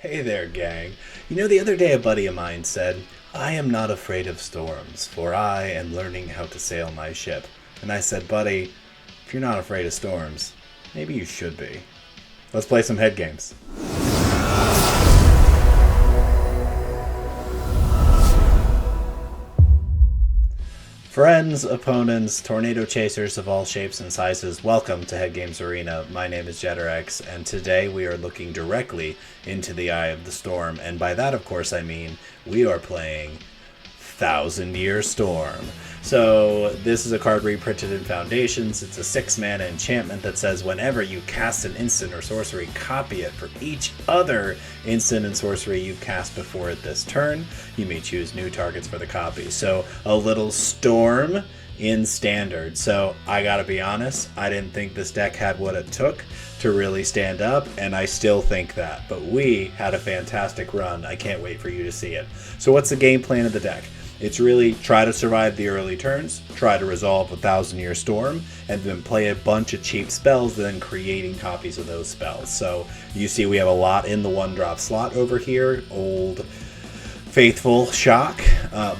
Hey there, gang. You know, the other day a buddy of mine said, I am not afraid of storms, for I am learning how to sail my ship. And I said, buddy, if you're not afraid of storms, maybe you should be. Let's play some head games. Friends, opponents, tornado chasers of all shapes and sizes, welcome to Head Games Arena. My name is Jetterex, and today we are looking directly into the eye of the storm. And by that, of course, I mean we are playing Thousand Year Storm. So this is a card reprinted in Foundations. It's a 6-mana enchantment that says whenever you cast an instant or sorcery, copy it for each other instant and sorcery you've cast before it this turn. You may choose new targets for the copy. So a little storm in standard. So I gotta be honest, I didn't think this deck had what it took to really stand up, and I still think that. But we had a fantastic run. I can't wait for you to see it. So what's the game plan of the deck? It's really try to survive the early turns, try to resolve a Thousand Year Storm, and then play a bunch of cheap spells, then creating copies of those spells. So you see we have a lot in the 1-drop slot over here. Old Faithful Shock,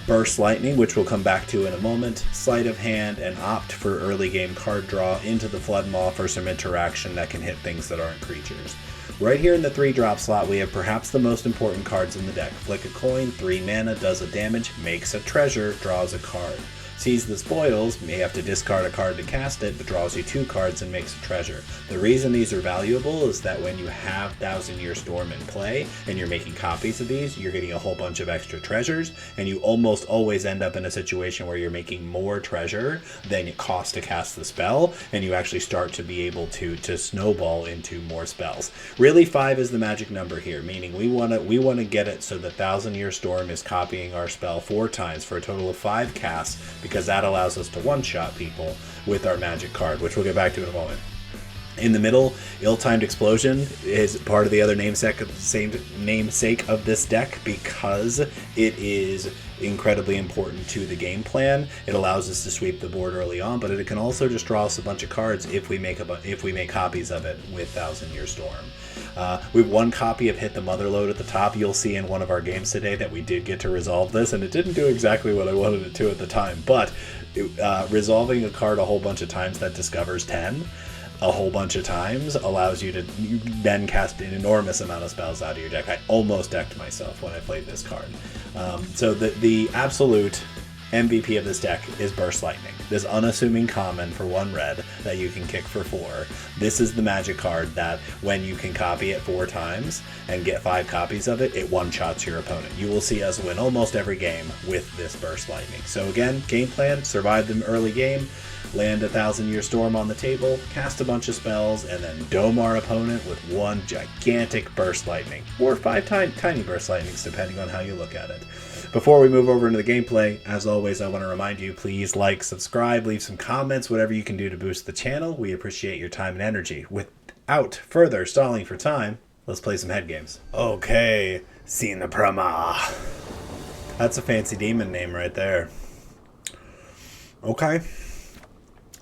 Burst Lightning, which we'll come back to in a moment, Sleight of Hand, and opt for early game card draw into the Flood Maw for some interaction that can hit things that aren't creatures. Right here in the 3-drop slot, we have perhaps the most important cards in the deck. Flick a coin, 3 mana, does a damage, makes a treasure, draws a card. Seize the Spoils, may have to discard a card to cast it, but draws you 2 cards and makes a treasure. The reason these are valuable is that when you have Thousand Year Storm in play, and you're making copies of these, you're getting a whole bunch of extra treasures, and you almost always end up in a situation where you're making more treasure than it costs to cast the spell, and you actually start to be able to snowball into more spells. Really, 5 is the magic number here, meaning we want to get it so that Thousand Year Storm is copying our spell 4 times for a total of 5 casts, because that allows us to one-shot people with our magic card, which we'll get back to in a moment. In the middle, Ill-Timed Explosion is part of the other namesake of this deck because it is incredibly important to the game plan. It allows us to sweep the board early on, but it can also just draw us a bunch of cards if we make copies of it with Thousand Year Storm. We have 1 copy of Hit the Motherlode at the top. You'll see in one of our games today that we did get to resolve this, and it didn't do exactly what I wanted it to at the time, but resolving a card a whole bunch of times that discovers 10 a whole bunch of times allows you to then cast an enormous amount of spells out of your deck. I almost decked myself when I played this card. So the absolute MVP of this deck is Burst Lightning. This unassuming common for 1 red that you can kick for 4. This is the magic card that when you can copy it 4 times and get 5 copies of it, it one-shots your opponent. You will see us win almost every game with this Burst Lightning. So again, game plan, survive the early game, land a Thousand Year Storm on the table, cast a bunch of spells, and then dome our opponent with 1 gigantic Burst Lightning. Or 5 tiny Burst Lightnings, depending on how you look at it. Before we move over into the gameplay, as always, I want to remind you, please like, subscribe, leave some comments, whatever you can do to boost the channel. We appreciate your time and energy. Without further stalling for time, let's play some head games. Okay, Sina Prama. That's a fancy demon name right there. Okay.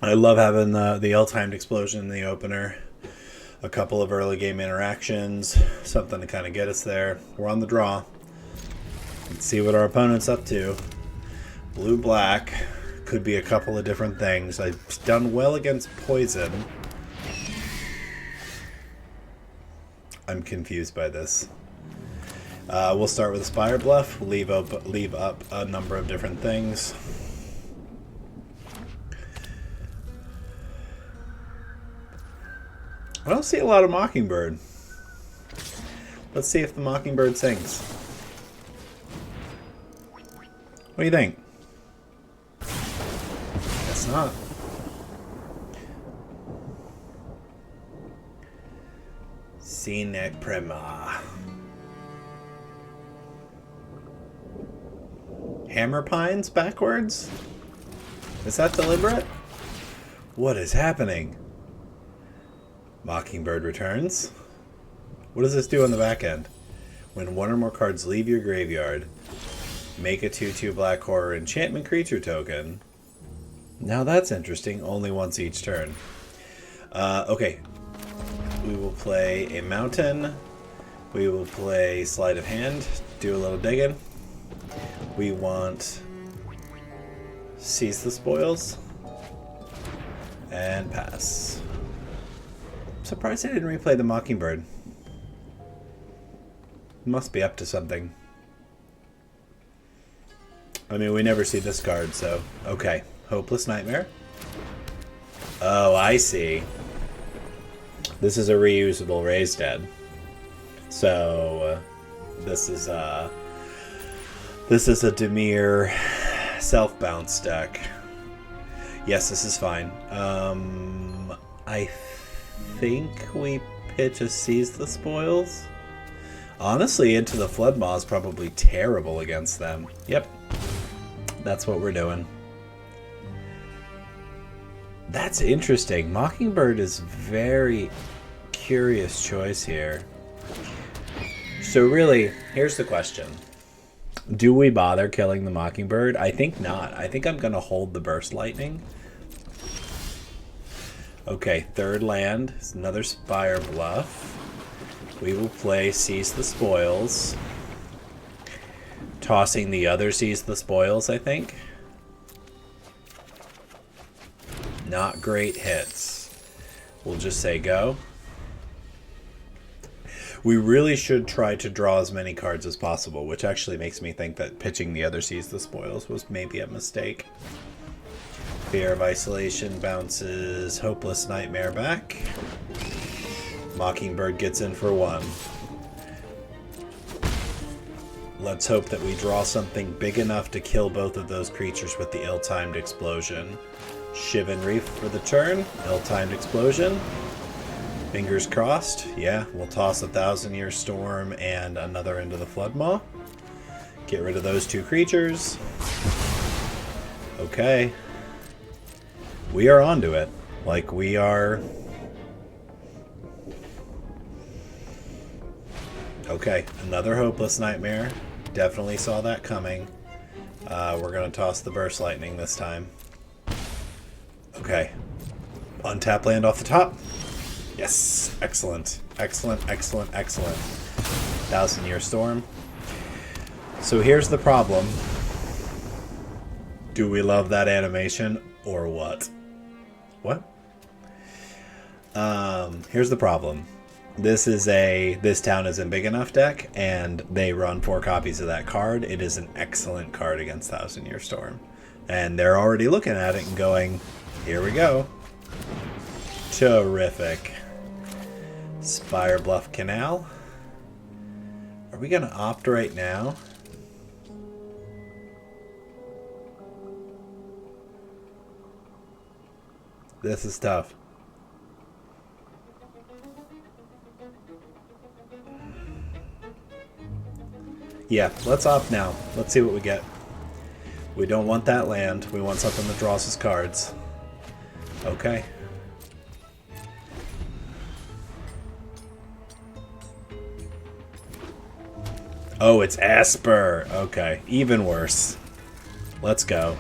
I love having the Ill-Timed Explosion in the opener. A couple of early game interactions. Something to kind of get us there. We're on the draw. Let's see what our opponent's up to. Blue-black. Could be a couple of different things. I've done well against poison. I'm confused by this. We'll start with a Spire Bluff. Leave up a number of different things. I don't see a lot of Mockingbird. Let's see if the Mockingbird sings. What do you think? Guess not. Sine Prima. Hammer Pines backwards? Is that deliberate? What is happening? Mockingbird returns. What does this do on the back end? When 1 or more cards leave your graveyard, make a 2/2 black horror enchantment creature token. Now that's interesting. Only once each turn. Okay. We will play a mountain, We will play Sleight of Hand, do a little digging. We want Seize the Spoils, and pass. I'm surprised I didn't replay the Mockingbird. Must be up to something. I mean, we never see this card, so... Okay. Hopeless Nightmare. Oh, I see. This is a reusable Raised Dead. So, this is a Dimir self-bounce deck. Yes, this is fine. I think we pitch a Seize the Spoils. Honestly, Into the Floodmaw is probably terrible against them. Yep. That's what we're doing. That's interesting. Mockingbird is very curious choice here. So really, here's the question. Do we bother killing the Mockingbird? I think not. I think I'm going to hold the Burst Lightning. Okay, third land is another Spire Bluff. We will play Seize the Spoils. Tossing the other Seize the Spoils, I think. Not great hits. We'll just say go. We really should try to draw as many cards as possible, which actually makes me think that pitching the other Seize the Spoils was maybe a mistake. Fear of Isolation bounces Hopeless Nightmare back. Mockingbird gets in for one. Let's hope that we draw something big enough to kill both of those creatures with the ill-timed explosion. Shivan Reef for the turn. Ill-timed explosion. Fingers crossed. Yeah, we'll toss a 1,000-Year Storm and another Into the Floodmaw. Get rid of those two creatures. Okay. We are onto it. Like, we are... Okay, another Hopeless Nightmare. Definitely saw that coming. We're going to toss the Burst Lightning this time. Okay. Untap land off the top. Yes. Excellent. Excellent, excellent, excellent. 1,000-Year Storm. So here's the problem. Do we love that animation or what? What? Here's the problem. This town isn't big enough deck, and they run 4 copies of that card. It is an excellent card against 1,000-Year Storm. And they're already looking at it and going, here we go. Terrific. Spire Bluff Canal. Are we going to opt right now? This is tough. Yeah, let's opt now. Let's see what we get. We don't want that land. We want something that draws us cards. Okay. Oh, it's Esper. Okay, even worse. Let's go.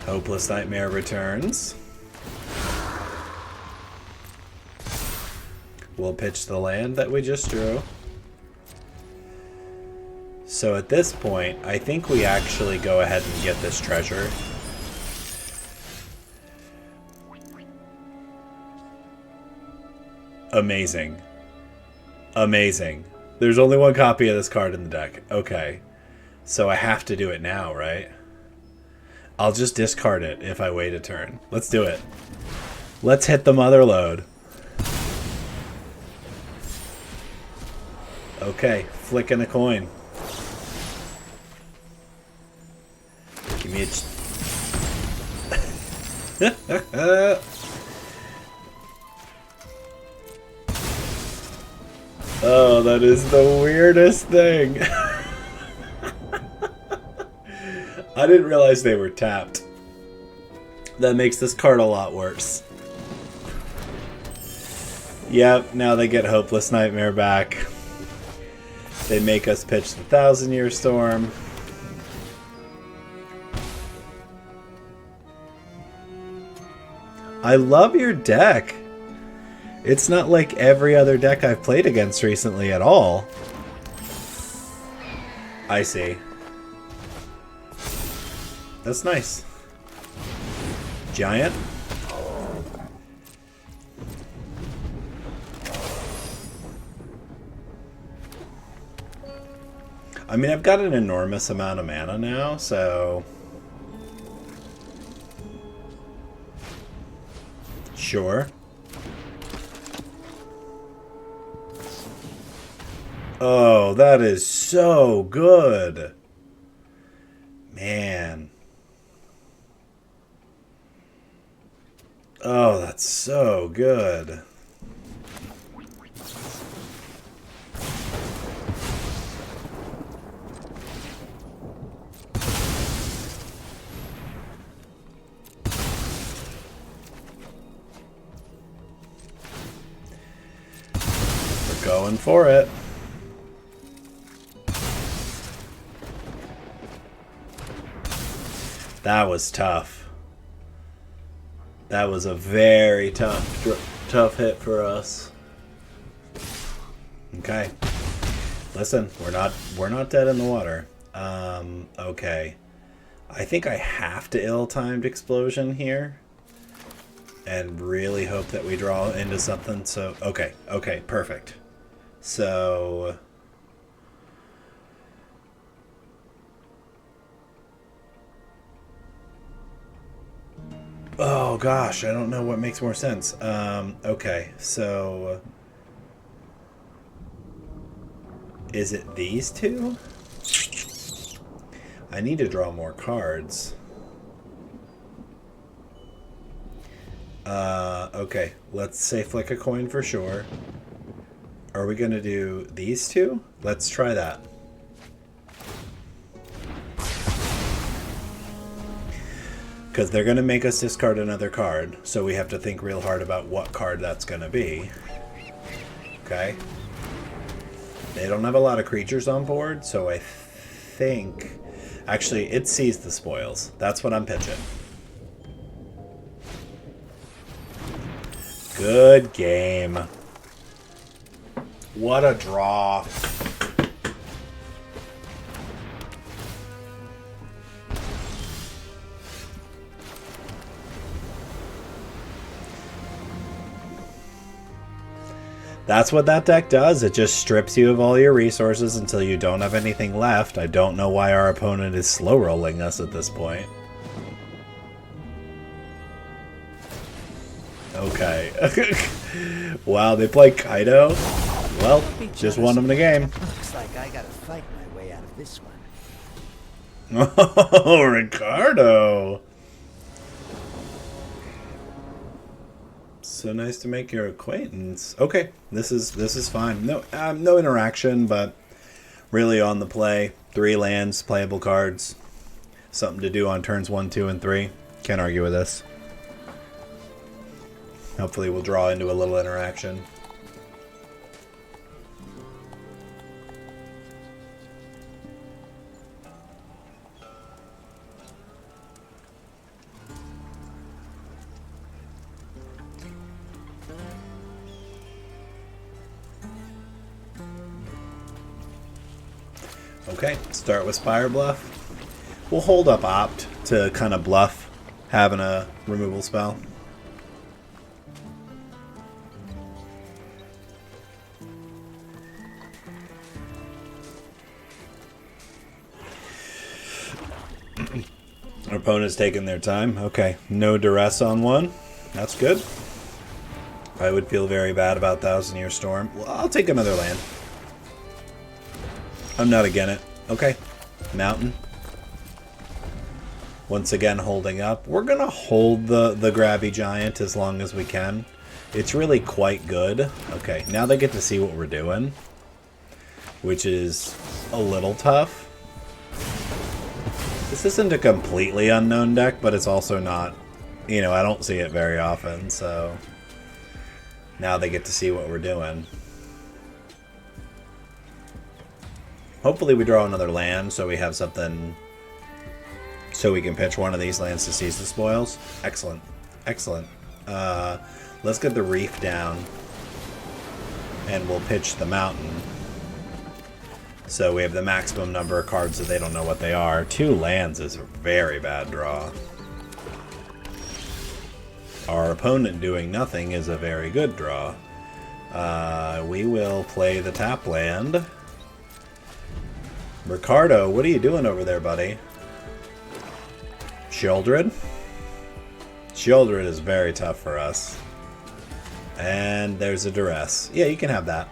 Hopeless Nightmare returns. We'll pitch the land that we just drew. So at this point, I think we actually go ahead and get this treasure. Amazing. Amazing. There's only one copy of this card in the deck. Okay. So I have to do it now, right? I'll just discard it if I wait a turn. Let's do it. Let's hit the mother load. Okay, flicking a coin. Give me a... Oh, that is the weirdest thing. I didn't realize they were tapped. That makes this card a lot worse. Yep, now they get Hopeless Nightmare back. They make us pitch the 1,000-Year Storm. I love your deck. It's not like every other deck I've played against recently at all. I see. That's nice. Giant? I mean, I've got an enormous amount of mana now, so... Sure. Oh, that is so good. Man. Oh, that's so good. We're going for it. That was tough. That was a very tough hit for us. Okay. Listen, we're not dead in the water. Okay. I think I have to ill-timed explosion here. And really hope that we draw into something. So, okay, perfect. So... Oh gosh, I don't know what makes more sense. Okay, so... Is it these two? I need to draw more cards. Okay, let's say flick a coin for sure. Are we gonna do these two? Let's try that. Because they're gonna make us discard another card, so we have to think real hard about what card that's gonna be. Okay. They don't have a lot of creatures on board, so I think... Actually, it sees the spoils. That's what I'm pitching. Good game. What a draw. That's what that deck does. It just strips you of all your resources until you don't have anything left. I don't know why our opponent is slow rolling us at this point. Okay. Wow, they play Kaido? Well, just won them the game. Looks like I gotta fight my way out of this one. Oh, Ricardo! So nice to make your acquaintance. Okay, this is fine. No, no interaction, but really on the play. 3 lands, playable cards. Something to do on turns 1, 2, and 3. Can't argue with this. Hopefully we'll draw into a little interaction. Okay, start with Spire Bluff. We'll hold up Opt to kind of bluff having a removal spell. Our opponent's taking their time. Okay, no duress on one. That's good. I would feel very bad about 1,000 Year Storm. Well, I'll take another land. I'm not against it. Okay. Mountain. Once again, holding up. We're going to hold the Grabby Giant as long as we can. It's really quite good. Okay, now they get to see what we're doing, which is a little tough. This isn't a completely unknown deck, but it's also not, you know, I don't see it very often, so now they get to see what we're doing. Hopefully we draw another land so we have something, so we can pitch one of these lands to seize the spoils. Excellent. Excellent. Let's get the Reef down. and we'll pitch the mountain. So we have the maximum number of cards that they don't know what they are. 2 lands is a very bad draw. Our opponent doing nothing is a very good draw. We will play the tap land. Ricardo, what are you doing over there, buddy? Shieldred? Shieldred is very tough for us. And there's a duress. Yeah, you can have that.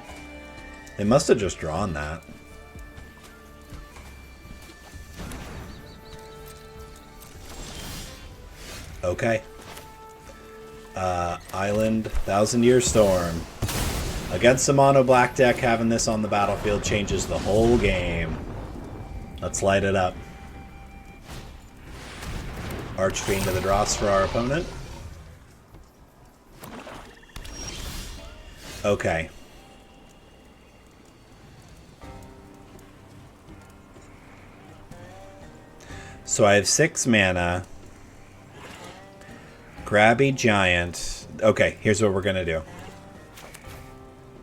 They must have just drawn that. Okay. Island, 1,000-Year Storm. Against the mono black deck, having this on the battlefield changes the whole game. Let's light it up. Archfiend to the dross for our opponent. Okay. So I have 6 mana. Grabby Giant. Okay, here's what we're gonna do.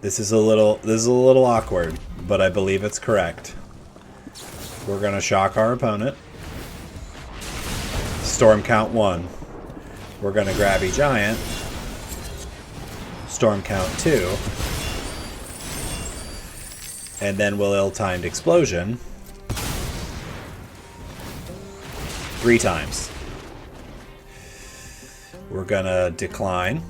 This is a little awkward, but I believe it's correct. We're gonna shock our opponent. Storm count 1. We're gonna Grabby Giant. Storm count 2. And then we'll ill-timed Explosion 3 times. We're gonna decline.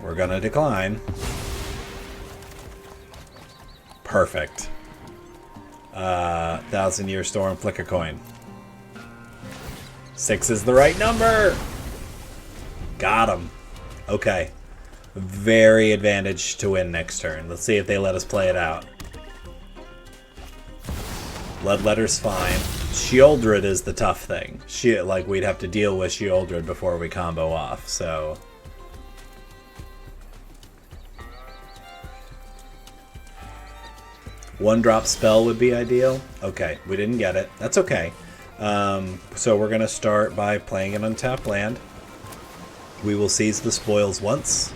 We're gonna decline. Perfect. 1,000-Year Storm, flick a coin. 6 is the right number! Got him. Okay. Very advantage to win next turn. Let's see if they let us play it out. Bloodletter's fine. Shieldred is the tough thing. We'd have to deal with Shieldred before we combo off, so... One-drop spell would be ideal. Okay, we didn't get it. That's okay. So we're going to start by playing an untapped land. We will seize the spoils once.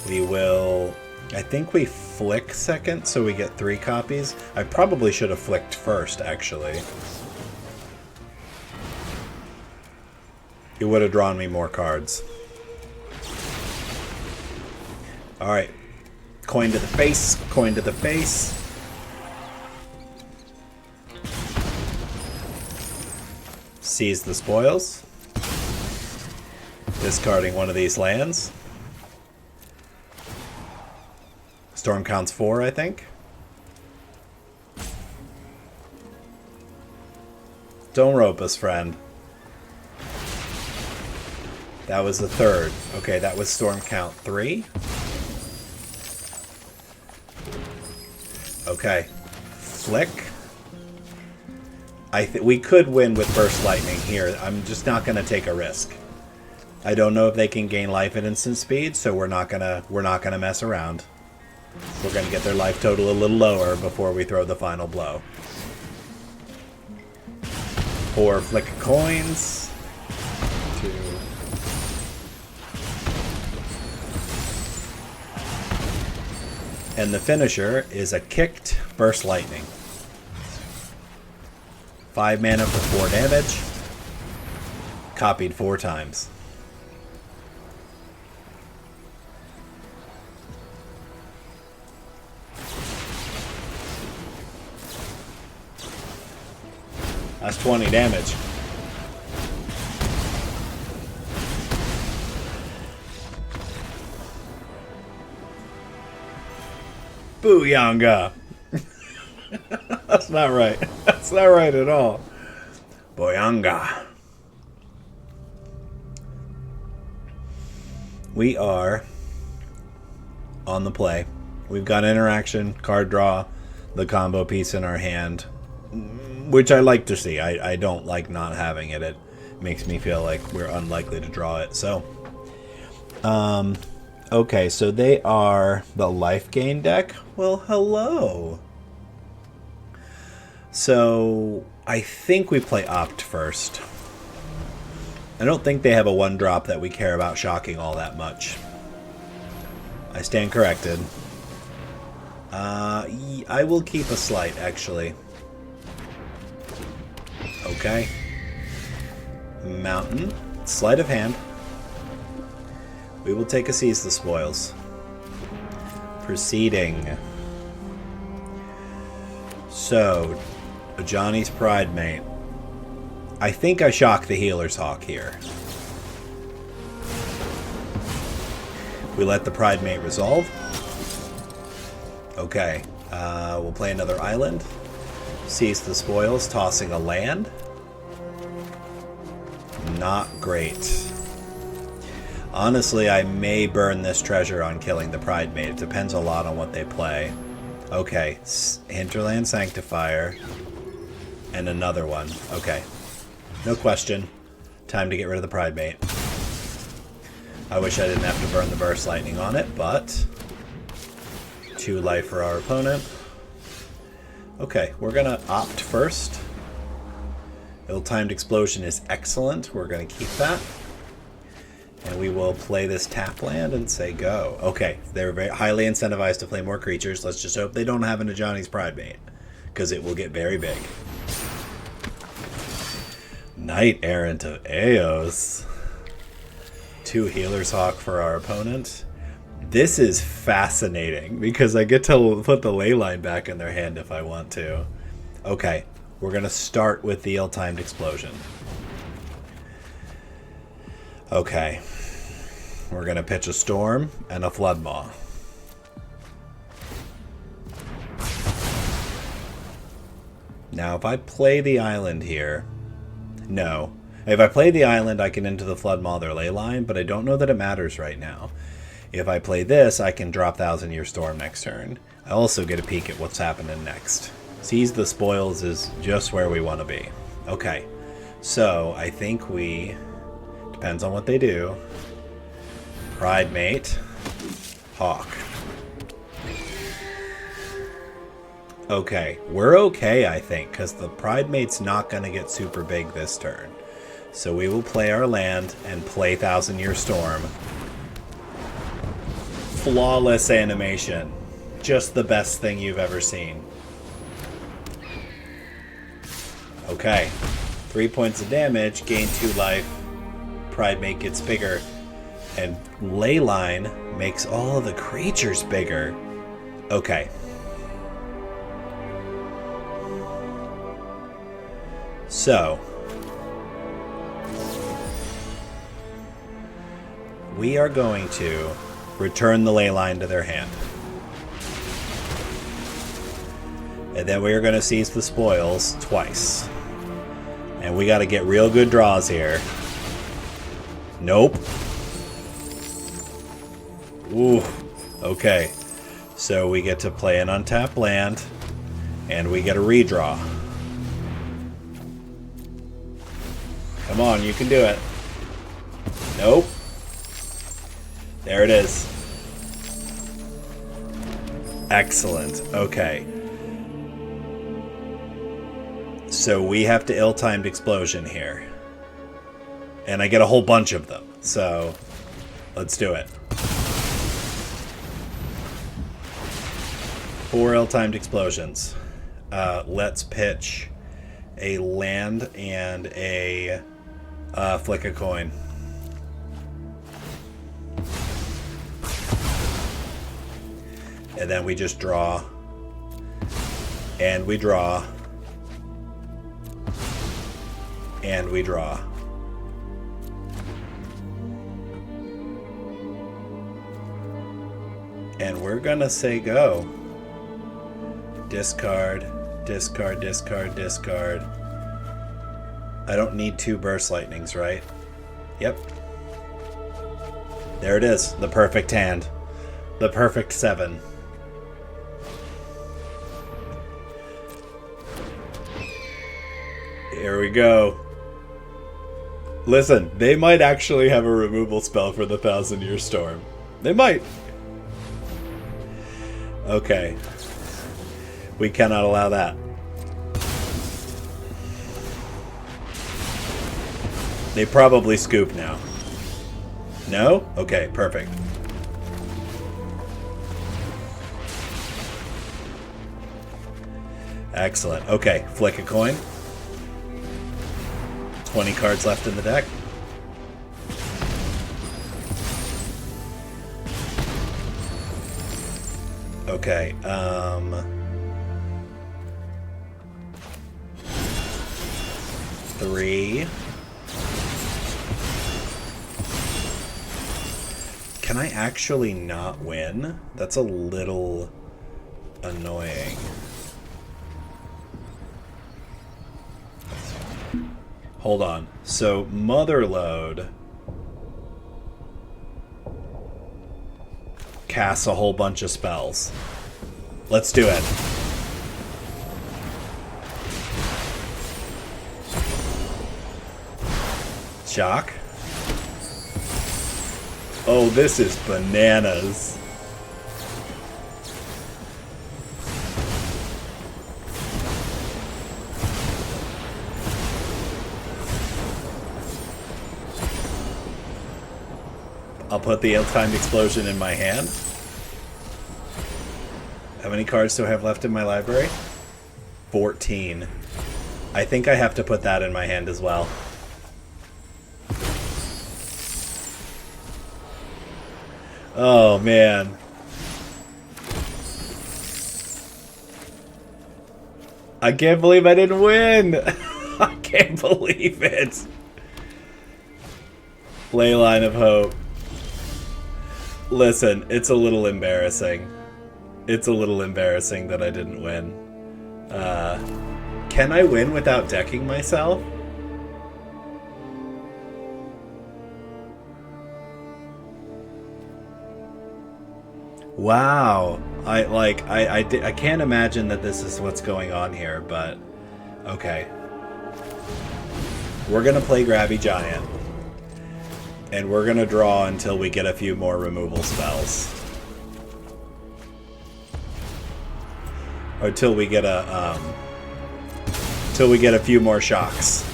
We will... I think we flick second, so we get 3 copies. I probably should have flicked first, actually. It would have drawn me more cards. Alright. Coin to the face, coin to the face. Seize the spoils. Discarding one of these lands. Storm counts 4, I think. Don't rope us, friend. That was the 3rd. Okay, that was storm count 3. Okay. Flick. We could win with Burst Lightning here. I'm just not going to take a risk. I don't know if they can gain life at instant speed, so we're not gonna mess around. We're going to get their life total a little lower before we throw the final blow. 4 flick coins. 2. And the finisher is a kicked Burst Lightning. 5 mana for 4 damage. Copied 4 times. That's 20 damage. Booyanga! That's not right. That's not right at all. Booyanga. We are on the play. We've got interaction, card draw, the combo piece in our hand. Which I like to see. I don't like not having it. It makes me feel like we're unlikely to draw it. So, Okay, so they are the life gain deck? Well, hello. So, I think we play Opt first. I don't think they have a 1-drop that we care about shocking all that much. I stand corrected. I will keep a slight, actually. Okay. Mountain. Sleight of hand. We will take a Seize the Spoils. Proceeding. So, a Johnny's Pride Mate. I think I shock the Healer's Hawk here. We let the Pride Mate resolve. Okay. We'll play another island. Seize the Spoils, tossing a land. Not great. Honestly, I may burn this treasure on killing the Pride Mate. It depends a lot on what they play. Okay. Hinterland Sanctifier. And another one. Okay. No question. Time to get rid of the Pride Mate. I wish I didn't have to burn the Burst Lightning on it, but 2 life for our opponent. Okay, we're going to opt first. Ill-timed Explosion is excellent. We're going to keep that. And we will play this tap land and say go. Okay, they're very highly incentivized to play more creatures. Let's just hope they don't have a Johnny's Pride Mate, because it will get very big. Knight Errant of Eos. 2 Healer's Hawk for our opponent. This is fascinating because I get to put the ley line back in their hand if I want to. Okay, we're going to start with the Ill-timed Explosion. Okay, we're going to pitch a Storm and a Floodmaw. Now, if I play the island here... No. If I play the island, I can into the Floodmaw their ley line, but I don't know that it matters right now. If I play this, I can drop Thousand Year Storm next turn. I also get a peek at what's happening next. Seize the Spoils is just where we want to be. Okay, so I think we... Depends on what they do. Pride Mate. Hawk. Okay, we're okay, I think, because the Pride Mate's not going to get super big this turn. So we will play our land and play Thousand Year Storm. Flawless animation. Just the best thing you've ever seen. Okay. 3 points of damage, gain 2 life. Pride Mate gets bigger. And Leyline makes all of the creatures bigger. Okay. So. We are going to return the ley line to their hand. And then we are going to seize the spoils twice. And we got to get real good draws here. Nope. Ooh. Okay. So we get to play an untapped land. And we get a redraw. Come on, you can do it. Nope. There it is. Excellent. Okay. So we have to ill-timed explosion here. And I get a whole bunch of them. So let's do it. 4 ill-timed explosions. Let's pitch a land and a flick a coin. And then we just draw. And we draw. And we draw. And we're gonna say go. Discard, discard, discard, discard. I don't need 2 burst lightnings, right? Yep. There it is, the perfect hand. The perfect 7. Here we go. Listen, they might actually have a removal spell for the Thousand Year Storm. They might. Okay. We cannot allow that. They probably scoop now. No? Okay, perfect. Excellent. Okay, flick a coin. 20 cards left in the deck. Okay, 3. Can I actually not win? That's a little annoying. Hold on. So, Motherlode casts a whole bunch of spells. Let's do it. Shock. Oh, this is bananas. I'll put the ill-timed explosion in my hand. How many cards do I have left in my library? 14. I think I have to put that in my hand as well. Oh, man. I can't believe I didn't win. I can't believe it. Leyline of Hope. Listen, it's a little embarrassing. It's a little embarrassing that I didn't win. Can I win without decking myself? Wow. I can't imagine that this is what's going on here, but okay. We're gonna play Grabby Giant. And we're gonna draw until we get a few more removal spells. Or till we get a few more shocks.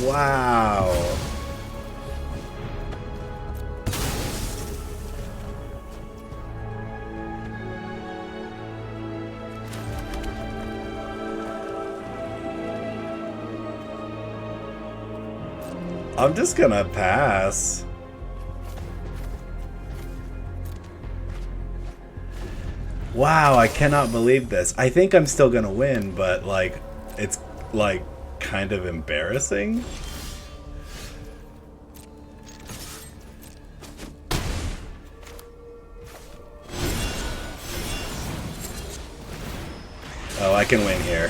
Wow. I'm just gonna pass. Wow, I cannot believe this. I think I'm still gonna win, but like, it's like kind of embarrassing. Oh, I can win here.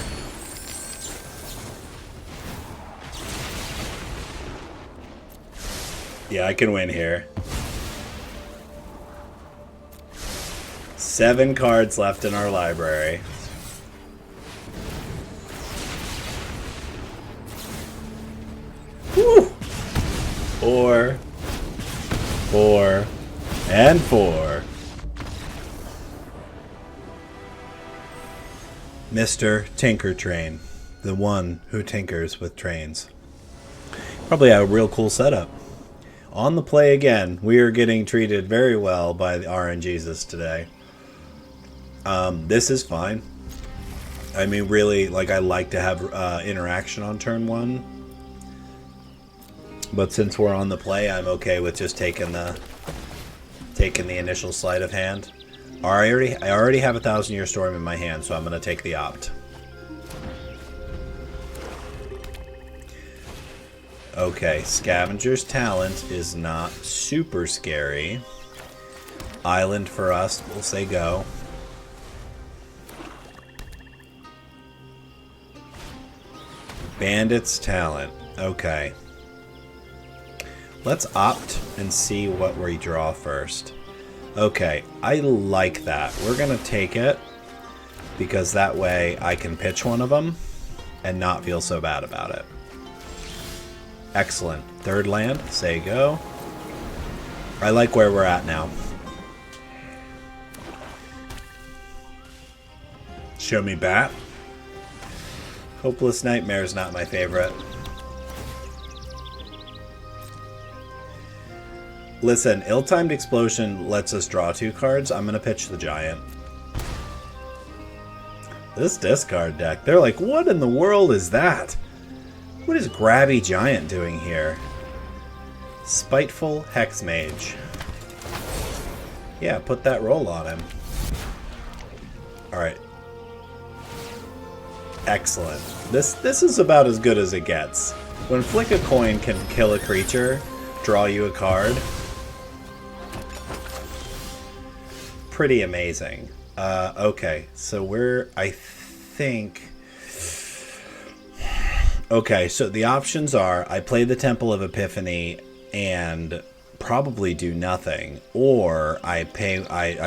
Yeah, I can win here. 7 cards left in our library. Woo! 4, 4, and 4. Mr. Tinker Train, the one who tinkers with trains. Probably a real cool setup. On the play again, we are getting treated very well by the RNGesus today. This is fine. I mean, really, like, I like to have interaction on turn 1. But since we're on the play, I'm okay with just taking the initial sleight of hand. I already have a 1,000-Year Storm in my hand, so I'm going to take the opt. Okay, Scavenger's Talent is not super scary. Island for us, we'll say go. Bandit's Talent, okay. Let's opt and see what we draw first. Okay, I like that. We're gonna take it because that way I can pitch one of them. and not feel so bad about it. Excellent. Third land, say go. I like where we're at now. Show me bat. Hopeless Nightmare is not my favorite. Listen, Ill-Timed Explosion lets us draw 2 cards. I'm going to pitch the Giant. This discard deck, they're like, what in the world is that? What is Grabby Giant doing here? Spiteful Hexmage. Yeah, put that roll on him. Alright. Excellent. This is about as good as it gets. When Flick a Coin can kill a creature, draw you a card. Pretty amazing. Okay, so I think... Okay, so the options are I play the Temple of Epiphany and probably do nothing, or I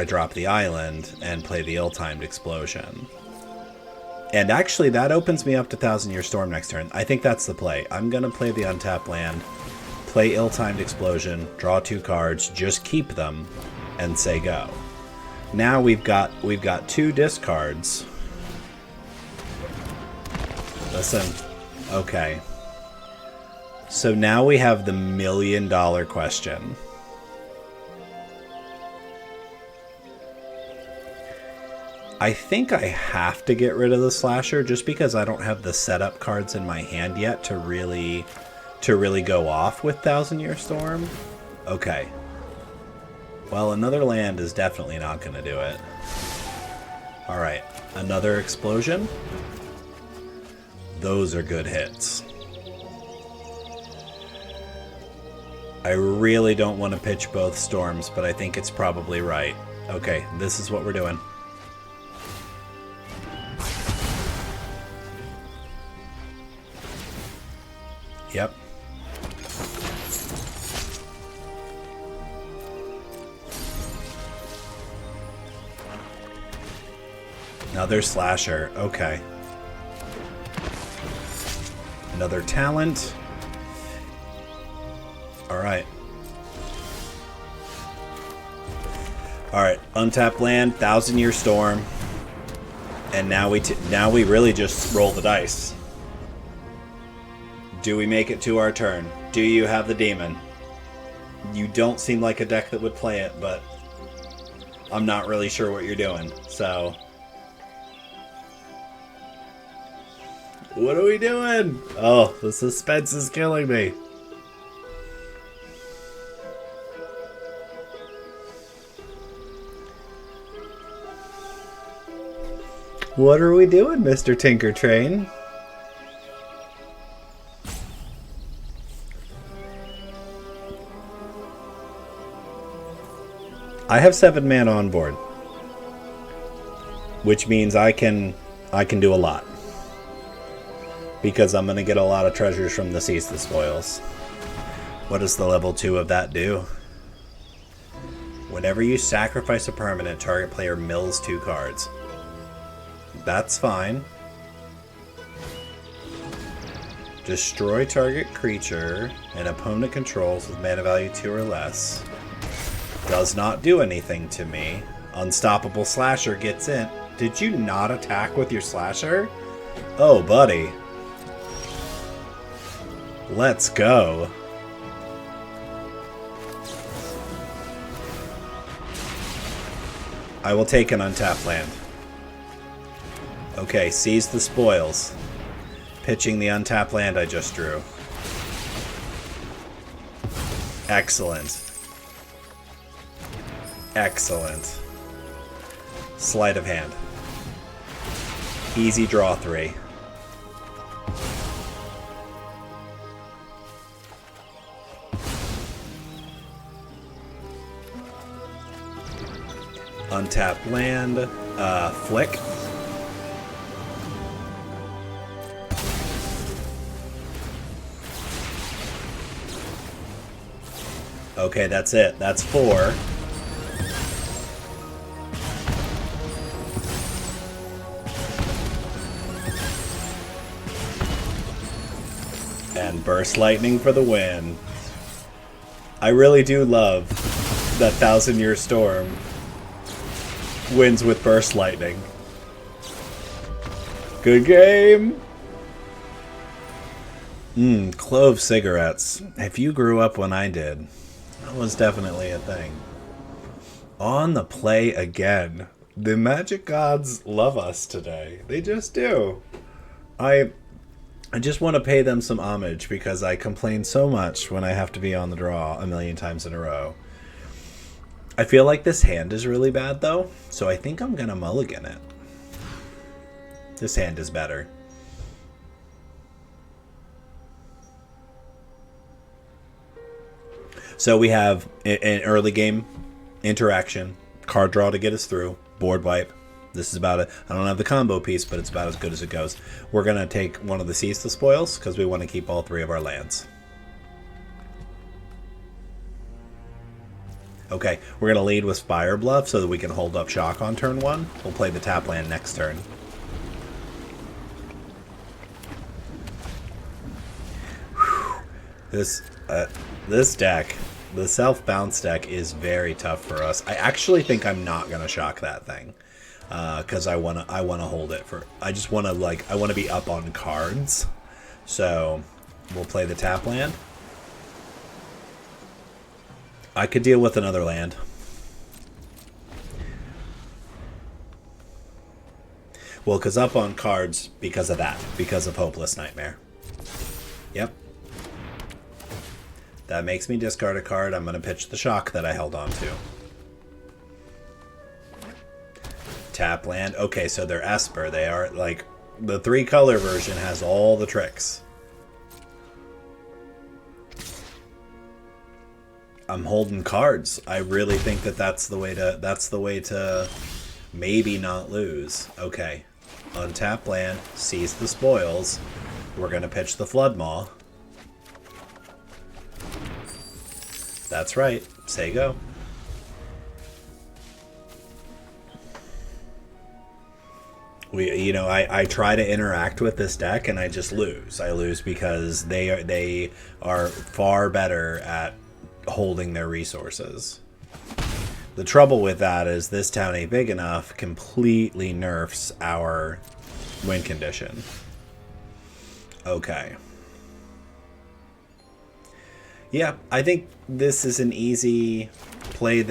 drop the island and play the Ill-Timed Explosion. And actually, that opens me up to Thousand Year Storm next turn. I think that's the play. I'm going to play the untapped land, play Ill-Timed Explosion, draw 2 cards, just keep them, and say go. Now we've got 2 discards. Listen. Okay. So now we have the $1 million question. I think I have to get rid of the Slasher just because I don't have the setup cards in my hand yet to really go off with Thousand Year Storm. Okay. Well, another land is definitely not going to do it. Alright, another Explosion. Those are good hits. I really don't want to pitch both Storms, but I think it's probably right. Okay, this is what we're doing. Yep. Another Slasher. Okay. Another talent. Alright. Alright. Untapped land, Thousand Year Storm. And now we really just roll the dice. Do we make it to our turn? Do you have the demon? You don't seem like a deck that would play it, but I'm not really sure what you're doing, so... What are we doing? Oh, the suspense is killing me. What are we doing, Mr. Tinker Train? I have 7 mana on board, which means I can do a lot. Because I'm going to get a lot of treasures from the Seize the Spoils. What does the level 2 of that do? Whenever you sacrifice a permanent, target player mills 2 cards. That's fine. Destroy target creature an opponent controls with mana value 2 or less. Does not do anything to me. Unstoppable Slasher gets in. Did you not attack with your Slasher? Oh, buddy. Let's go. I will take an untapped land. Okay, Seize the Spoils. Pitching the untapped land I just drew. Excellent. Excellent. Sleight of hand. Easy draw 3. Untapped land. Flick. Okay, that's it. That's 4. And Burst Lightning for the win. I really do love that 1,000-Year Storm wins with Burst Lightning. Good game! Clove cigarettes. If you grew up when I did, that was definitely a thing. On the play again. The Magic Gods love us today. They just do. I just want to pay them some homage because I complain so much when I have to be on the draw a million times in a row. I feel like this hand is really bad though, so I think I'm going to mulligan it. This hand is better. So we have an early game interaction, card draw to get us through, board wipe. This is about it. I don't have the combo piece, but it's about as good as it goes. We're going to take one of the Seize the Spoils because we want to keep all 3 of our lands. Okay, we're going to lead with Fire Bluff so that we can hold up Shock on turn 1. We'll play the tap land next turn. This deck, the self-bounce deck, is very tough for us. I actually think I'm not going to shock that thing. Because I wanna hold it for. I just wanna I wanna be up on cards, so we'll play the tap land. I could deal with another land. Well, because up on cards because of that, because of Hopeless Nightmare. Yep. That makes me discard a card. I'm gonna pitch the shock that I held on to. Tap land. Okay, so they're Esper. They are like the 3-color version has all the tricks. I'm holding cards. I really think that that's the way to maybe not lose. Okay. Untap land, seize the spoils. We're gonna pitch the Flood Maw. That's right. Say go. I try to interact with this deck and I just lose. I lose because they are far better at holding their resources. The trouble with that is this town ain't big enough completely nerfs our win condition. Okay. Yeah, I think this is an easy play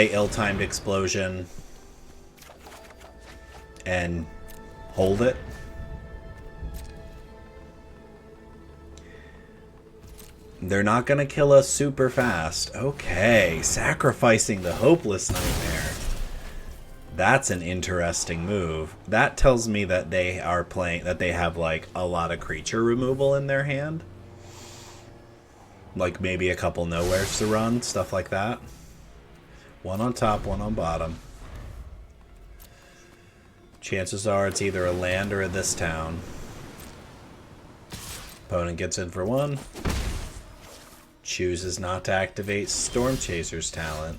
ill-timed explosion. And hold it. They're not going to kill us super fast. Okay, sacrificing the Hopeless Nightmare. That's an interesting move. That tells me that they are playing, that they have like a lot of creature removal in their hand. Like maybe a couple nowheres to run, stuff like that. One on top, one on bottom. Chances are it's either a land or this town. Opponent gets in for 1. Chooses not to activate Storm Chaser's talent.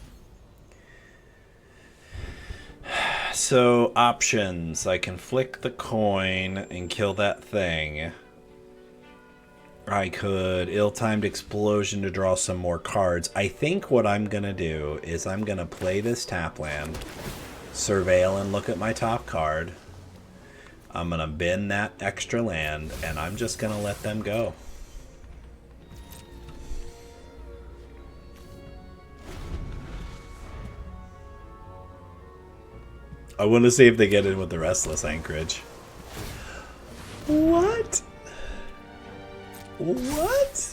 So, options. I can flick the coin and kill that thing. I could ill-timed explosion to draw some more cards. I think what I'm going to do is I'm going to play this tap land. Surveil and look at my top card. I'm going to bin that extra land, and I'm just going to let them go. I want to see if they get in with the Restless Anchorage. What? What?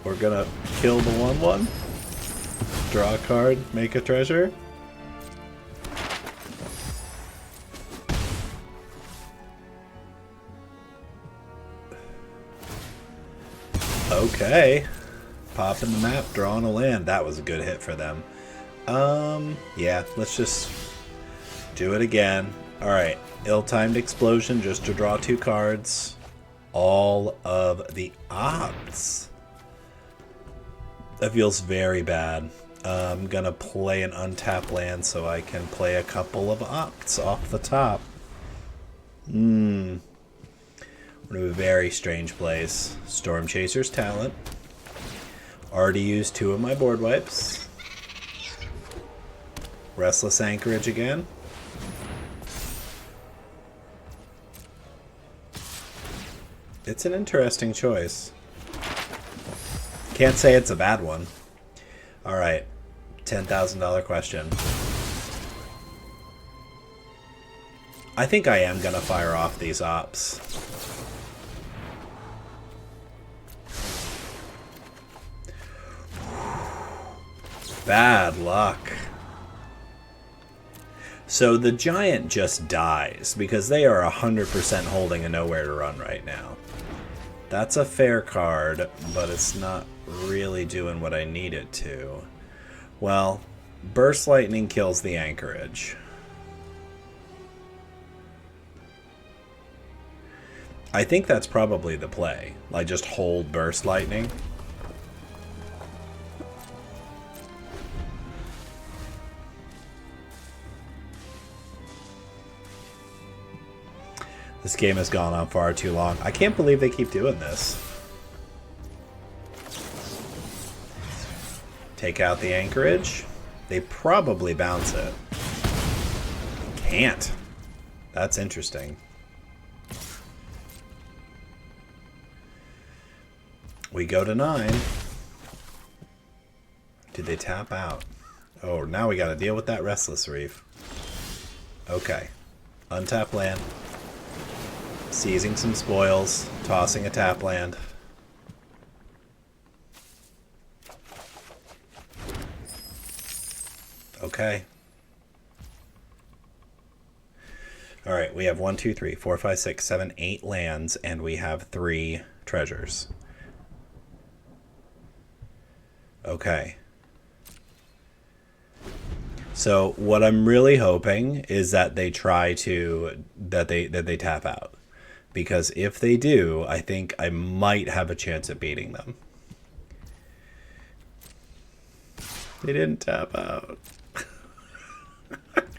We're gonna kill the 1/1. Draw a card, make a treasure. Okay. Popping the map, drawing a land. That was a good hit for them. Yeah, let's just do it again. Alright, ill-timed explosion just to draw 2 cards. All of the odds. That feels very bad. I'm gonna play an untapped land so I can play a couple of opts off the top. We're in a very strange place. Storm Chaser's Talent. Already used 2 of my board wipes. Restless Anchorage again. It's an interesting choice. Can't say it's a bad one. Alright, $10,000 question. I think I am gonna fire off these ops. Bad luck. So the giant just dies because they are 100% holding a nowhere to run right now. That's a fair card, but it's not really doing what I need it to. Well, Burst Lightning kills the anchorage. I think that's probably the play. Like, just hold Burst Lightning. This game has gone on far too long. I can't believe they keep doing this. Take out the anchorage. They probably bounce it. Can't. That's interesting. We go to 9. Did they tap out? Oh, now we gotta deal with that Restless Reef. Okay. Untap land. Seizing some spoils. Tossing a tap land. Okay. Alright, we have 1, 2, 3, 4, 5, 6, 7, 8 lands, and we have 3 treasures. Okay. So what I'm really hoping is that they try to that they tap out. Because if they do, I think I might have a chance at beating them. They didn't tap out.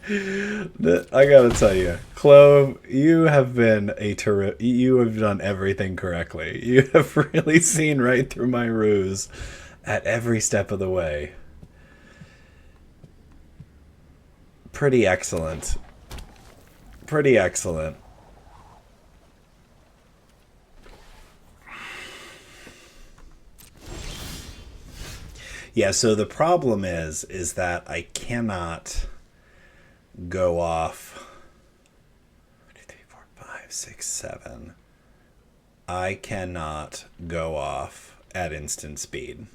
I gotta tell you, Clove, you have been you have done everything correctly. You have really seen right through my ruse at every step of the way. Pretty excellent. Pretty excellent. Yeah, so the problem is that I cannot go off 1, 2, 3, 4, 5, 6, 7. I cannot go off at instant speed.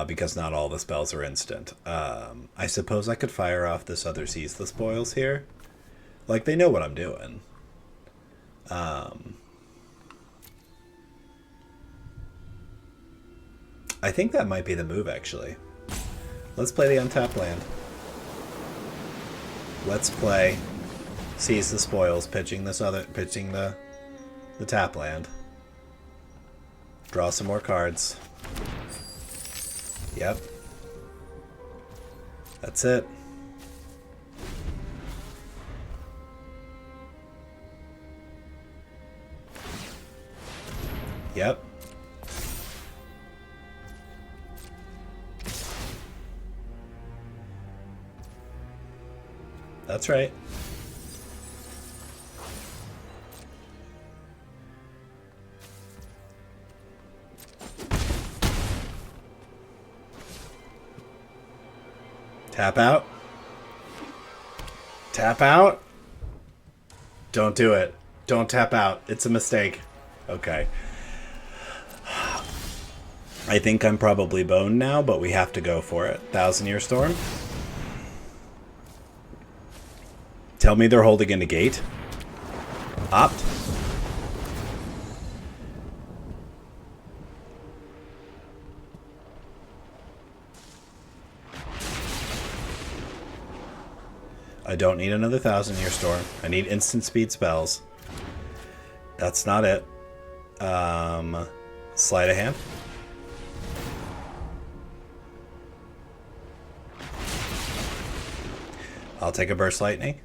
Because not all the spells are instant. I suppose I could fire off this other Seize the Spoils here. Like, they know what I'm doing. I think that might be the move, actually. Let's play the untapped land. Let's play Seize the Spoils, pitching the tap land. Draw some more cards. Yep. That's it. Yep. That's right. Tap out. Tap out. Don't do it. Don't tap out. It's a mistake. Okay. I think I'm probably boned now, but we have to go for it. 1,000-Year Storm. Tell me they're holding a negate. Opt. I don't need another 1,000-Year Storm. I need instant speed spells. That's not it. Sleight of hand. I'll take a Burst Lightning.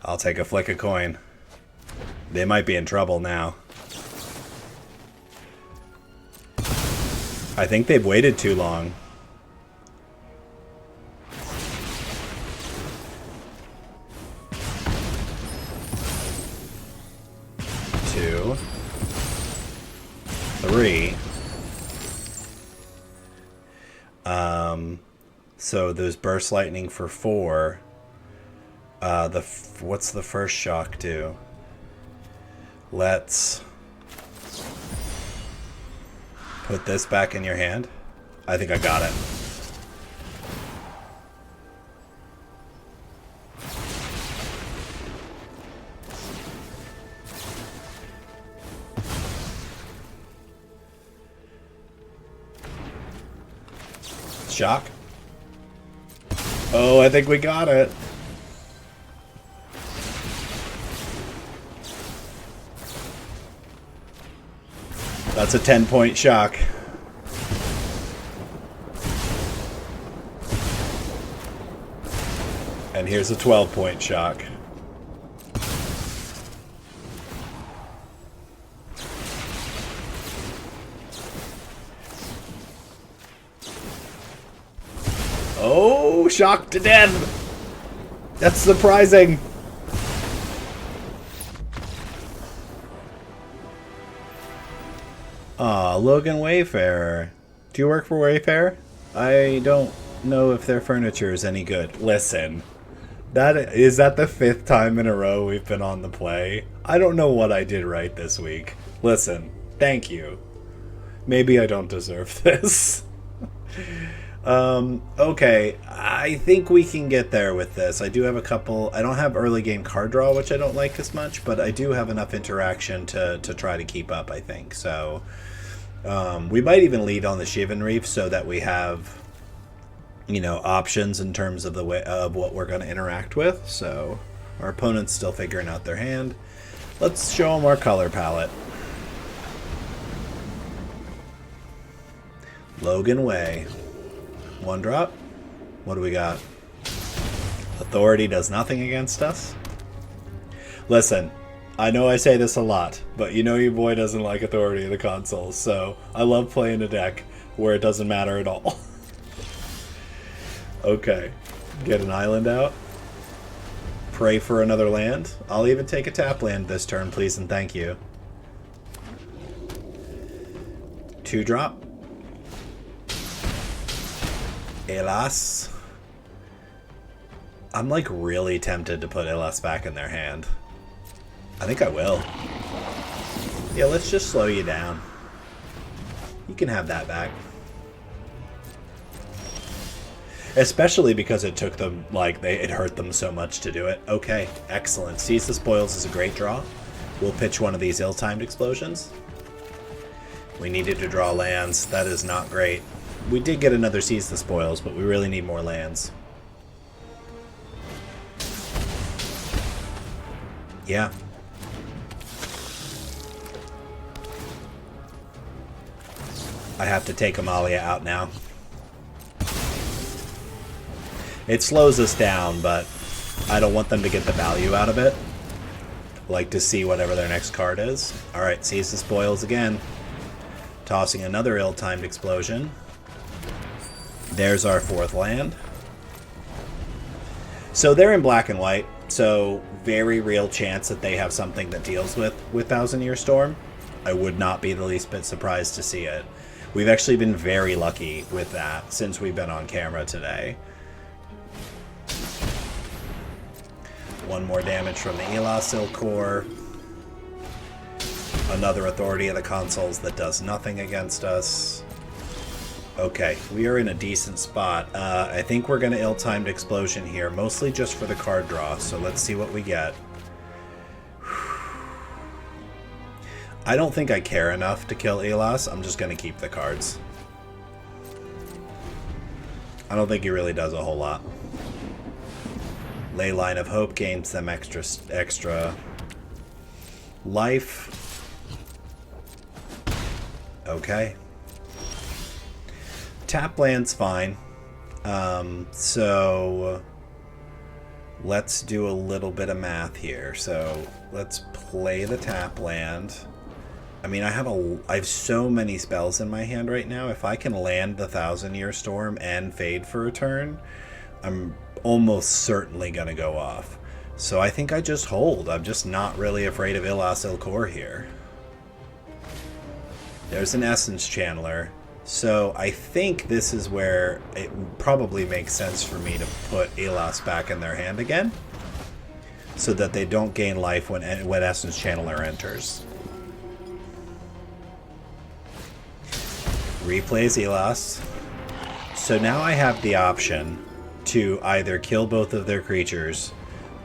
I'll take a Flick a Coin. They might be in trouble now. I think they've waited too long. Two. Three. So there's Burst Lightning for 4. What's the first shock do? Let's put this back in your hand. I think I got it. Shock. Oh, I think we got it. That's a 10-point shock. And here's a 12-point shock. Oh, shocked to death! That's surprising! Aw, Logan Wayfarer. Do you work for Wayfarer? I don't know if their furniture is any good. Listen, is that the 5th time in a row we've been on the play? I don't know what I did right this week. Listen, thank you. Maybe I don't deserve this. Okay, I think we can get there with this. I do have a couple. I don't have early game card draw, which I don't like as much, but I do have enough interaction to try to keep up, I think. So we might even lead on the Shivan Reef so that we have, you know, options in terms of the way of what we're going to interact with. So our opponent's still figuring out their hand. Let's show them our color palette. Logan Way. 1 drop. What do we got? Authority does nothing against us. Listen, I know I say this a lot, but you know your boy doesn't like Authority in the consoles, so I love playing a deck where it doesn't matter at all. Okay, get an island out. Pray for another land. I'll even take a tap land this turn, please and thank you. 2 drop. Hélas. I'm like really tempted to put Hélas back in their hand. I think I will. Yeah, let's just slow you down. You can have that back. Especially because it took them, like, it hurt them so much to do it. Okay, excellent. Seize the Spoils is a great draw. We'll pitch one of these ill-timed explosions. We needed to draw lands. That is not great. We did get another Seize the Spoils, but we really need more lands. Yeah. I have to take Amalia out now. It slows us down, but I don't want them to get the value out of it. Like to see whatever their next card is. Alright, Seize the Spoils again. Tossing another ill-timed explosion. There's our 4th land. So they're in black and white, so very real chance that they have something that deals with Thousand Year Storm. I would not be the least bit surprised to see it. We've actually been very lucky with that since we've been on camera today. 1 more damage from the Elasil Core. Another Authority of the Consoles that does nothing against us. Okay, we are in a decent spot. I think we're going to ill-timed explosion here, mostly just for the card draw, so let's see what we get. I don't think I care enough to kill Elas. I'm just going to keep the cards. I don't think he really does a whole lot. Ley Line of Hope gains them extra life. Okay. Tap land's fine. So let's do a little bit of math here. So let's play the tap land. I mean, I have so many spells in my hand right now. If I can land the Thousand Year Storm and Fade for a turn, I'm almost certainly going to go off. So I think I just hold. I'm just not really afraid of Ilas Ilkor here. There's an Essence Channeler. So I think this is where it probably makes sense for me to put Ilas back in their hand again, so that they don't gain life when Essence Channeler enters. Replays Ilas. So now I have the option to either kill both of their creatures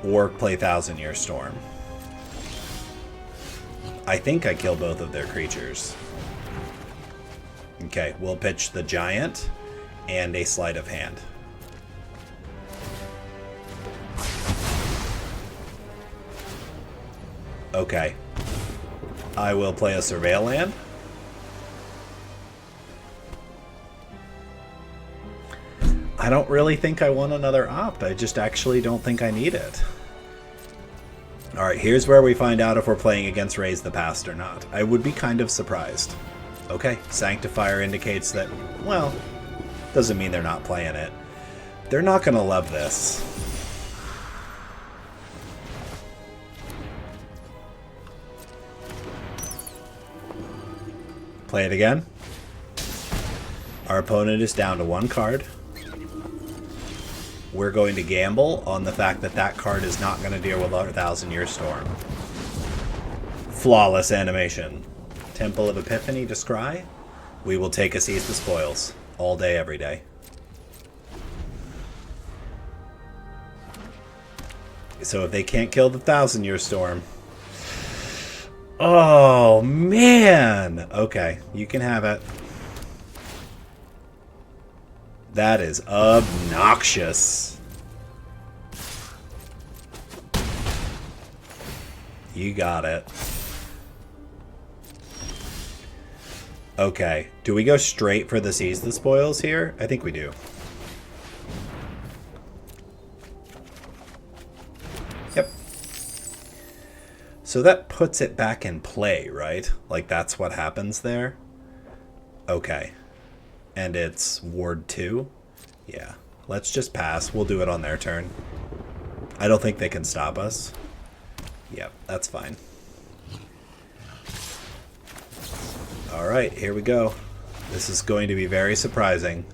or play Thousand Year Storm. I think I kill both of their creatures. Okay, we'll pitch the Giant and a Sleight of Hand. Okay. I will play a Surveil land. I don't really think I want another opt. I just actually don't think I need it. Alright, here's where we find out if we're playing against Raise the Past or not. I would be kind of surprised. Okay, Sanctifier indicates that, well, doesn't mean they're not playing it. They're not going to love this. Play it again. Our opponent is down to one card. We're going to gamble on the fact that that card is not going to deal with our Thousand Year Storm. Flawless animation. Temple of Epiphany to scry. We will take a Seize the Spoils. All day, every day. So if they can't kill the Thousand Year Storm... Oh, man! Okay, you can have it. That is obnoxious. You got it. Okay. Do we go straight for the Seize the Spoils here? I think we do. Yep. So that puts it back in play, right? Like that's what happens there? Okay. And it's Ward 2? Yeah. Let's just pass. We'll do it on their turn. I don't think they can stop us. Yep, that's fine. Alright, here we go. This is going to be very surprising.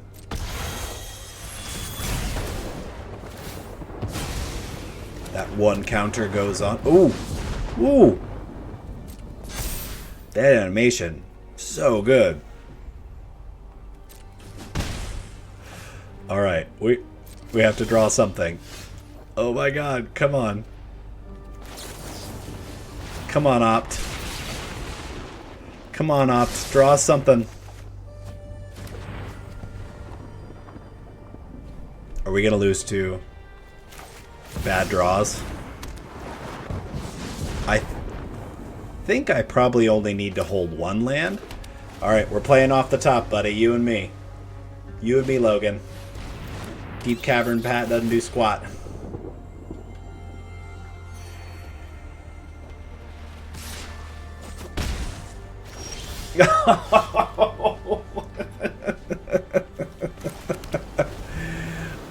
That one counter goes on. Ooh! Ooh! That animation. So good. Alright, we have to draw something. Oh my god, come on. Come on, Opt. Come on, Opt. Draw something. Are we going to lose to bad draws? I think I probably only need to hold one land. Alright, we're playing off the top, buddy. You and me. You and me, Logan. Deep Cavern Pat doesn't do squat.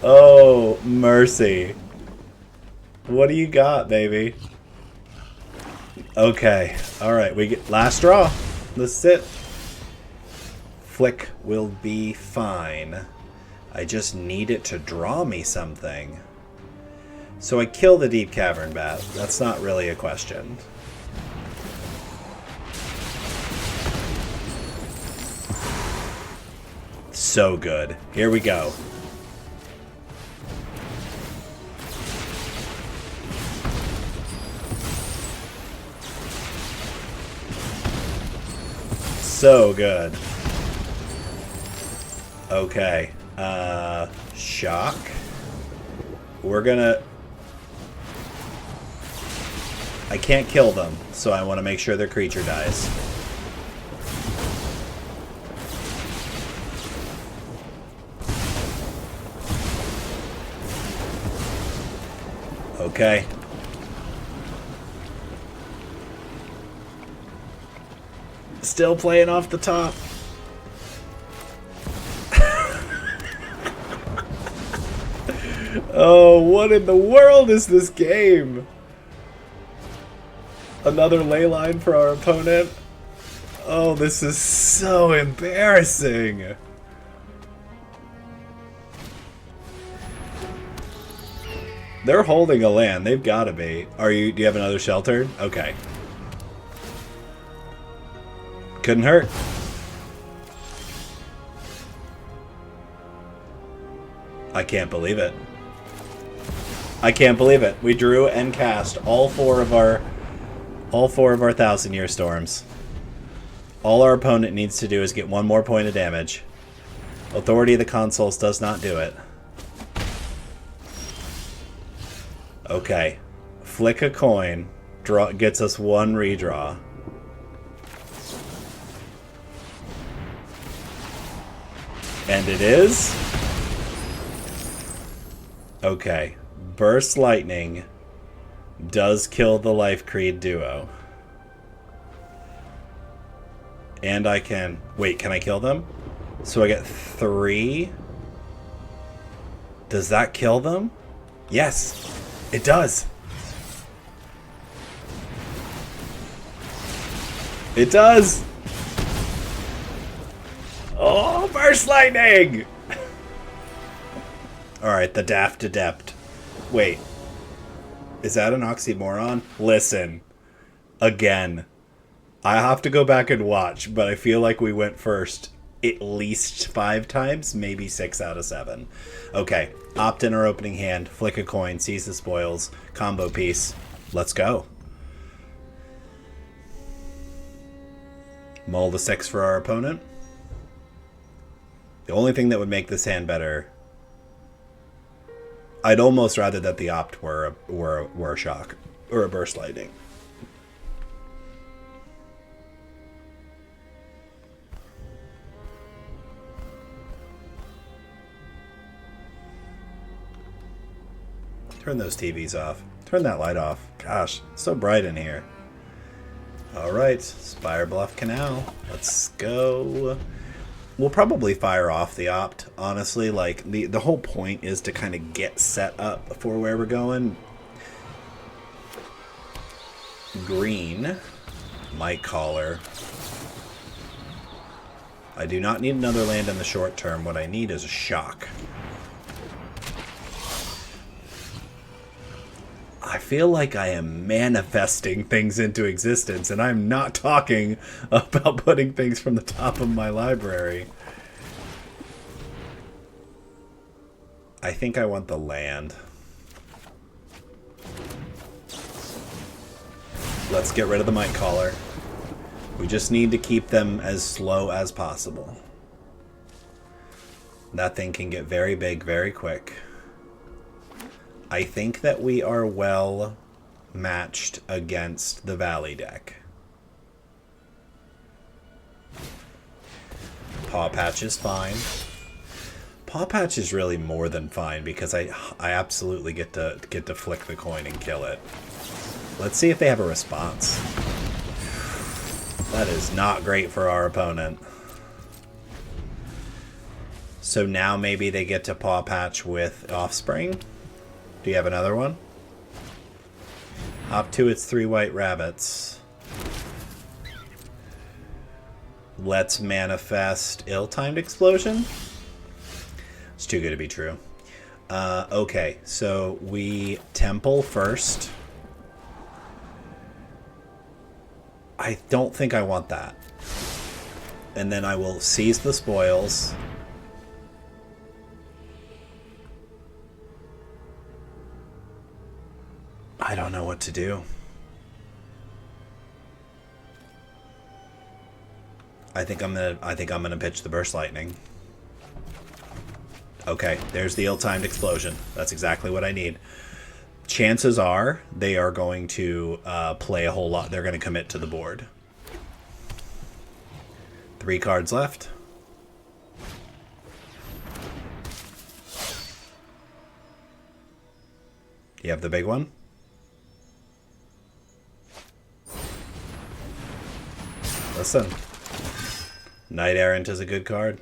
Oh, mercy. What do you got, baby? Okay. Alright, we get last draw. Let's sit. Flick will be fine. I just need it to draw me something. So I kill the Deep Cavern Bat. That's not really a question. So good. Here we go. So good. Okay. Shock. We're gonna... I can't kill them, so I want to make sure their creature dies. Okay. Still playing off the top. Oh, what in the world is this game? Another ley line for our opponent. Oh, this is so embarrassing. They're holding a land. They've got to be. Do you have another shelter? Okay. Couldn't hurt. I can't believe it. I can't believe it. We drew and cast all four of our 1,000-year storms. All our opponent needs to do is get one more point of damage. Authority of the Consuls does not do it. Okay. Flick a coin. Gets us one redraw. And it is... Okay. Burst Lightning does kill the Life Creed duo. And I can... Wait, can I kill them? So I get 3. Does that kill them? Yes, it does. It does. Oh, Burst Lightning! Alright, the Daft Adept. Wait. Is that an oxymoron? Listen. Again. I have to go back and watch, but I feel like we went first at least 5 times, maybe 6 out of 7. Okay. Opt in our opening hand, flick a coin, seize the spoils, combo piece. Let's go. Mull the 6 for our opponent. The only thing that would make this hand better... I'd almost rather that the opt were a shock. Or a burst lightning. Turn those TVs off. Turn that light off. Gosh, it's so bright in here. Alright, Spire Bluff Canal. Let's go. We'll probably fire off the opt, honestly. Like, the whole point is to kind of get set up for where we're going. Green. Might Caller. I do not need another land in the short term. What I need is a shock. I feel like I am manifesting things into existence, and I'm not talking about putting things from the top of my library. I think I want the land. Let's get rid of the Might Caller. We just need to keep them as slow as possible. That thing can get very big very quick. I think that we are well matched against the Valley deck. Paw Patch is fine. Paw Patch is really more than fine because I absolutely get to flick the coin and kill it. Let's see if they have a response. That is not great for our opponent. So now maybe they get to Paw Patch with Offspring. Do you have another one? Hop to its 3 white rabbits. Let's manifest ill-timed explosion. It's too good to be true. Okay, so we temple first. I don't think I want that. And then I will seize the spoils. I don't know what to do. I think I'm gonna pitch the Burst Lightning. Okay, there's the ill-timed explosion. That's exactly what I need. Chances are they are going to play a whole lot. They're going to commit to the board. 3 cards left. You have the big one? Listen. Knight Errant is a good card.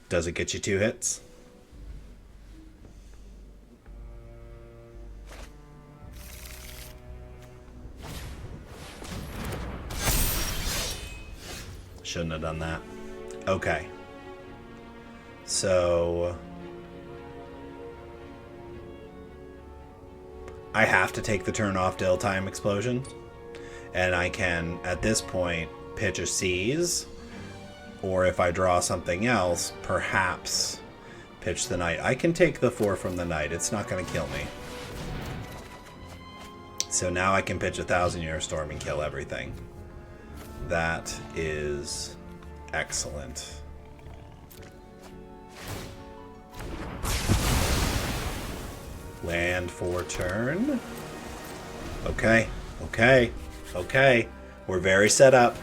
Does it get you 2 hits? Shouldn't have done that. Okay. So I have to take the turn off Dill Time Explosion. And I can, at this point, pitch a Seize. Or if I draw something else, perhaps pitch the Knight. I can take the 4 from the Knight. It's not going to kill me. So now I can pitch a 1,000-Year Storm and kill everything. That is excellent. Land for turn. Okay, okay, okay. We're very set up.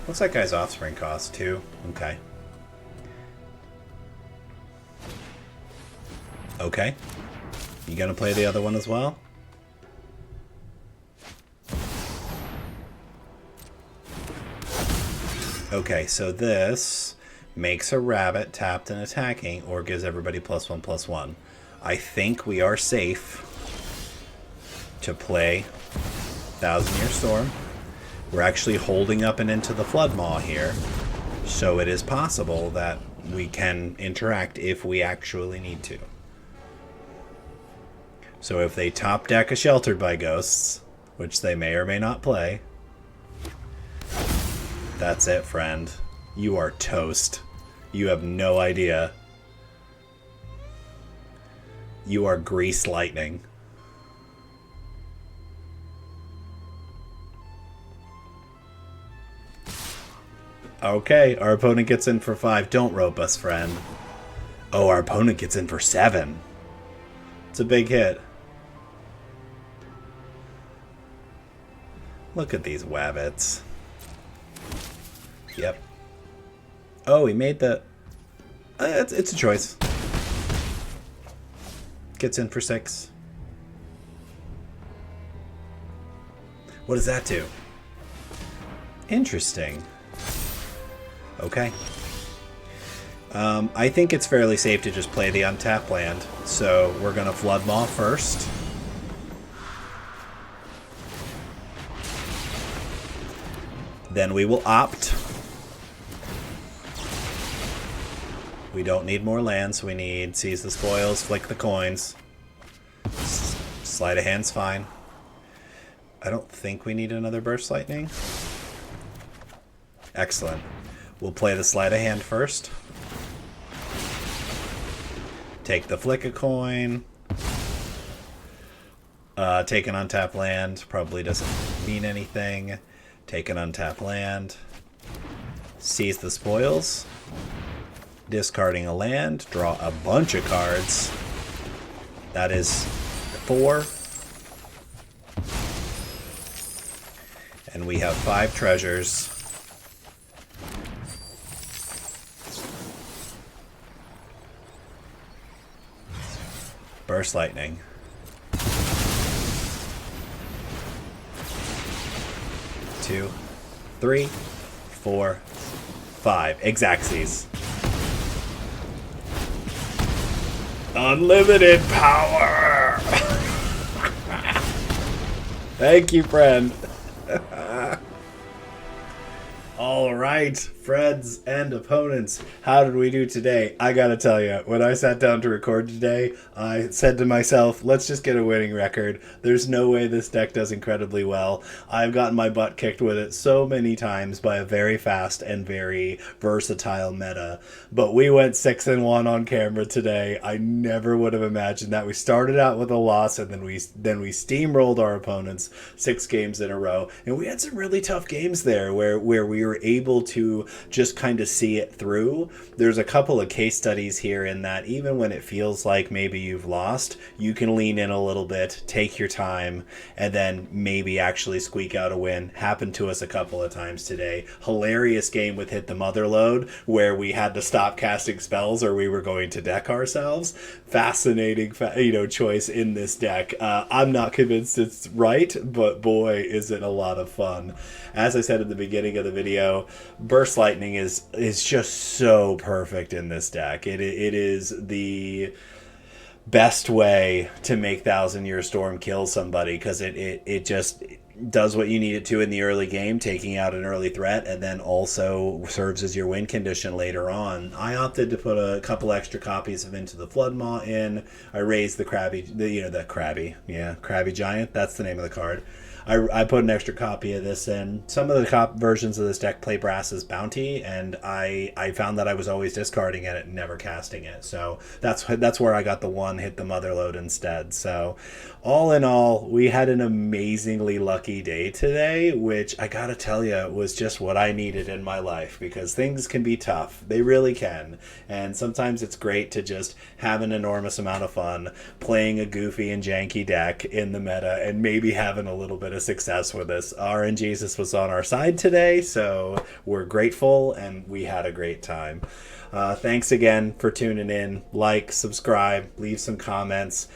What's that guy's offspring cost? 2? Okay. Okay. You gonna play the other one as well? Okay, so this makes a rabbit tapped and attacking, or gives everybody +1/+1. I think we are safe to play 1,000-Year Storm. We're actually holding up and into the Flood Maw here, so it is possible that we can interact if we actually need to. So if they top deck a Sheltered by Ghosts, which they may or may not play, that's it, friend. You are toast. You have no idea. You are grease lightning. Okay, our opponent gets in for 5. Don't rope us, friend. Oh, our opponent gets in for 7. It's a big hit. Look at these wabbits. Yep. Oh, he made the... it's a choice. Gets in for 6. What does that do? Interesting. Okay. I think it's fairly safe to just play the untapped land. So we're going to Flood Maw first. Then we will opt. We don't need more lands. We need Seize the Spoils, Flick the Coins. Sleight of Hand's fine. I don't think we need another Burst Lightning. Excellent. We'll play the Sleight of Hand first. Take the Flick a Coin. Take an untapped land. Probably doesn't mean anything. Take an untapped land. Seize the Spoils. Discarding a land. Draw a bunch of cards. That is 4. And we have 5 treasures. Burst Lightning. Two, 3, 4, 5. Exacxies. Unlimited power! Thank you, friend. All right, friends and opponents, how did we do today? I gotta tell you, when I sat down to record today, I said to myself, let's just get a winning record. There's no way this deck does incredibly well. I've gotten my butt kicked with it so many times by a very fast and very versatile meta, but we went 6-1 on camera today. I never would have imagined that. We started out with a loss, and then we steamrolled our opponents 6 games in a row, and we had some really tough games there where we were able to just kind of see it through. There's a couple of case studies here in that even when it feels like maybe you've lost, you can lean in a little bit, take your time, and then maybe actually squeak out a win. Happened to us a couple of times today. Hilarious game with Hit the Mother Load where we had to stop casting spells or we were going to deck ourselves. Fascinating choice in this deck. I'm not convinced it's right, but boy, is it a lot of fun. As I said at the beginning of the video, Burst Lightning is just so perfect in this deck. It is the best way to make Thousand Year Storm kill somebody, because it just does what you need it to in the early game, taking out an early threat, and then also serves as your win condition later on. I opted to put a couple extra copies of Into the Floodmaw in. I raised the Crabby Giant, that's the name of the card. I put an extra copy of this in. Some of the versions of this deck play Brass's Bounty, and I found that I was always discarding it and never casting it. So that's where I got the one Hit the Motherload instead. So all in all, we had an amazingly lucky day today, which I gotta tell you was just what I needed in my life, because things can be tough. They really can. And sometimes it's great to just have an enormous amount of fun playing a goofy and janky deck in the meta and maybe having a little bit of success with this. RNGesus was on our side today, so we're grateful and we had a great time. Thanks again for tuning in. Like, subscribe, leave some comments.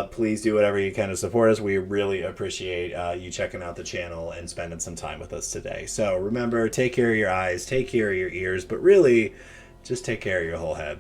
Please do whatever you can to support us. We really appreciate you checking out the channel and spending some time with us today. So remember, take care of your eyes, take care of your ears, but really just take care of your whole head.